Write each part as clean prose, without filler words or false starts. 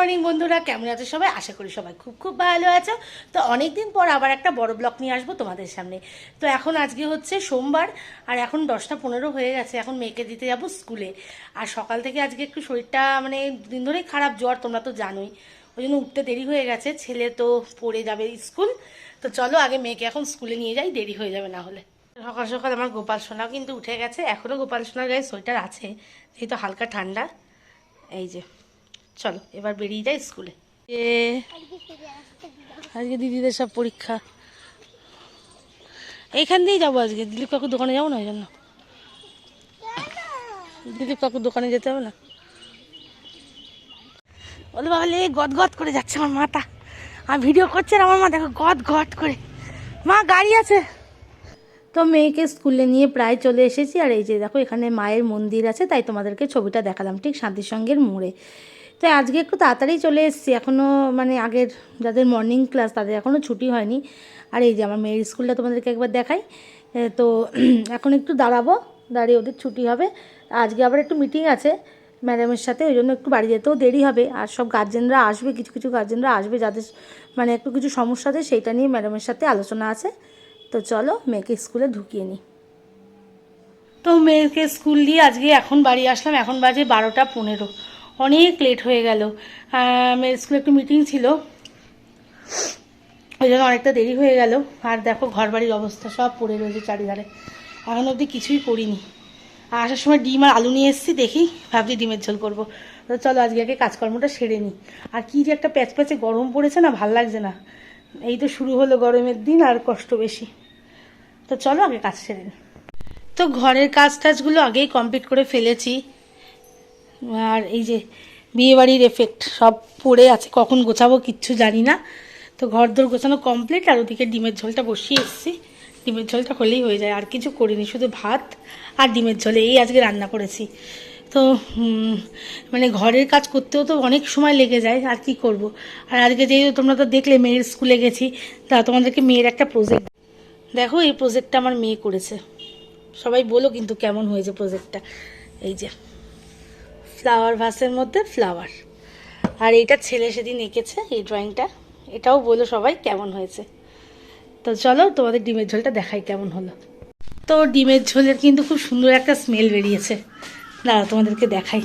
Morning বন্ধুরা, কেমন আছো সবাই? আশা করি সবাই খুব খুব ভালো আছো। তো অনেক দিন পর আবার একটা বড় ব্লগ নিয়ে আসবো তোমাদের সামনে। তো এখন আজকে হচ্ছে সোমবার, আর এখন 10টা 15 হয়ে গেছে। এখন মেয়েকে দিতে যাব স্কুলে। আর সকাল থেকে আজকে একটু শরীরটা মানে দুদিন ধরেই খারাপ, জ্বর, তোমরা তো জানোই। ওই জন্য উঠতে দেরি হয়ে গেছে। ছেলে তো পড়ে যাবে স্কুল। তো চলো আগে মেয়েকে এখন স্কুলে নিয়ে যাই, দেরি হয়ে যাবে না হলে। সকাল সকাল আমার গোপাল সোনাও কিন্তু উঠে গেছে। এখনও গোপাল সোনার গায়ে সোয়েটার আছে, যেহেতু হালকা ঠান্ডা। এই যে চলো এবার বেরিয়ে যাই স্কুলে। আজকে দিদিদের সব পরীক্ষা। এইখান দিয়েই যাবো আজকে। দিলীপ কাকুর দোকানে যাবো না, ওই জন্য। দিলীপ কাকুর দোকানে যেতে হবে না। বলে বাবা লে, গদ গদ করে যাচ্ছে আমার মাথা। আর ভিডিও করছে আর আমার মা দেখো গদ গদ করে। মা গাড়ি আছে। তো মেয়েকে স্কুলে নিয়ে প্রায় চলে এসেছি। আর এই যে দেখো এখানে মায়ের মন্দির আছে, তাই তোমাদেরকে ছবিটা দেখালাম, ঠিক শান্তিসঙ্গের মোড়ে। তো আজকে একটু তাড়াতাড়ি চলে এসেছি। এখনও মানে আগের যাদের মর্নিং ক্লাস তাদের এখনও ছুটি হয়নি। আর এই যে আমার মেয়ের স্কুলটা তোমাদেরকে একবার দেখাই। তো এখন একটু দাঁড়াবো, দাঁড়িয়ে ওদের ছুটি হবে। আজকে আবার একটু মিটিং আছে ম্যাডামের সাথে, ওই জন্য একটু বাড়ি যেতেও দেরি হবে। আর সব গার্জেনরা আসবে, কিছু কিছু গার্জেনরা আসবে যাদের মানে একটু কিছু সমস্যা আছে, সেইটা নিয়ে ম্যাডামের সাথে আলোচনা আছে। তো চলো মেয়েকে স্কুলে ঢুকিয়ে নিই। তো মেয়েকে স্কুল দিয়ে আজকে এখন বাড়ি আসলাম। এখন বাজে 12টা 15, অনেক লেট হয়ে গেল। মেয়ের স্কুলে একটু মিটিং ছিল, ওই জন্য অনেকটা দেরি হয়ে গেল। আর দেখো ঘর বাড়ির অবস্থা সব পড়ে রয়েছে চারিধারে, এখন অবধি কিছুই করিনি। আর আসার সময় ডিম আর আলু নিয়ে এসেছি, দেখি ভাবছি ডিমের ঝোল করবো। তো চলো আজকে আগে কাজকর্মটা সেরে নিই। আর কী যে একটা প্যাচ প্যাচে গরম পড়েছে না, ভাল লাগছে না। এই তো শুরু হলো গরমের দিন, আর কষ্ট বেশি। তো চলো আগে কাজ সেরে নিই। তো ঘরের কাজ টাজগুলো আগেই কমপ্লিট করে ফেলেছি। আর এই যে বিয়েবাড়ির এফেক্ট সব পড়ে আছে, কখন গোছাবো কিচ্ছু জানি না। তো ঘর দোর গোছানো কমপ্লিট, আর ওদিকে ডিমের ঝোলটা বসিয়ে এসেছি। ডিমের ঝোলটা হলেই হয়ে যায়, আর কিছু করিনি, শুধু ভাত আর ডিমের ঝোলে এই আজকে রান্না করেছি। তো মানে ঘরের কাজ করতেও তো অনেক সময় লেগে যায়, আর কি করব। আর আজকে যেহেতু তোমরা তো দেখলে মেয়ের স্কুলে গেছি, তা তোমাদেরকে মেয়ের একটা প্রজেক্ট দেখো। এই প্রজেক্টটা আমার মেয়ে করেছে, সবাই বলো কিন্তু কেমন হয়েছে প্রজেক্টটা। এই যে ফ্লাওয়ার ভাসের মধ্যে ফ্লাওয়ার, আর এইটা ছেলে সেদিন এঁকেছে এই ড্রয়িংটা। এটাও বলো সবাই কেমন হয়েছে। তো চলো তোমাদের ডিমের ঝোলটা দেখাই কেমন হলো। তো ডিমের ঝোলের কিন্তু খুব সুন্দর একটা স্মেল বেরিয়েছে, দাঁড়াও তোমাদেরকে দেখাই।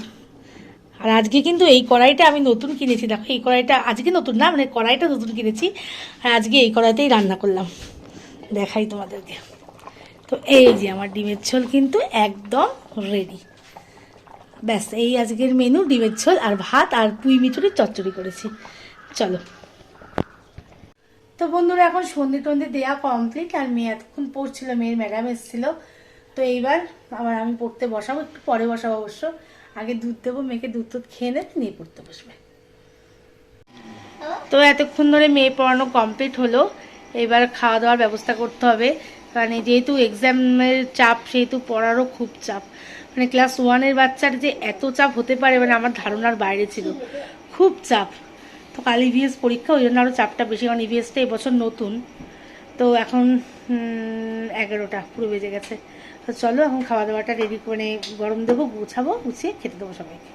আর আজকে কিন্তু এই কড়াইটা আমি নতুন কিনেছি, দেখো এই কড়াইটা আজকে নতুন না, মানে কড়াইটা নতুন কিনেছি। আর আজকে এই কড়াইতেই রান্না করলাম, দেখাই তোমাদেরকে। তো এই যে আমার ডিমের ঝোল কিন্তু একদম রেডি। ব্যাস এই আজকের মেনু, ডিমের ঝোল আর ভাত আর পুঁই মিচুরির চচ্চড়ি করেছি। চলো। তো বন্ধুরা এখন সন্ধে টন্ধে দেওয়া কমপ্লিট, আর মেয়ে এতক্ষণ পড়ছিল, মেয়ের ম্যাডাম এসেছিলো। তো এইবার আবার আমি পড়তে বসাবো, একটু পরে বসাবো অবশ্য। আগে দুধ দেবো, মেয়েকে দুধ টুধ খেয়ে নিয়ে পড়তে বসবে। তো এতক্ষণ ধরে মেয়ে পড়ানো কমপ্লিট হলো, এবার খাওয়া দাওয়ার ব্যবস্থা করতে হবে। মানে যেহেতু এক্সামের চাপ, সেহেতু পড়ারও খুব চাপ। মানে ক্লাস 1-এর বাচ্চার যে এত চাপ হতে পারে, মানে আমার ধারণার বাইরে ছিল, খুব চাপ। তো কাল ইভিএস পরীক্ষা, ওই জন্য আরও চাপটা বেশি, কারণ ইভিএসটা এবছর নতুন। তো এখন 11টা পুরো বেজে গেছে। তো চলো এখন খাওয়া দাওয়াটা রেডি করে গরম দেবো, গুছাবো, গুছিয়ে খেতে দেবো সবাইকে।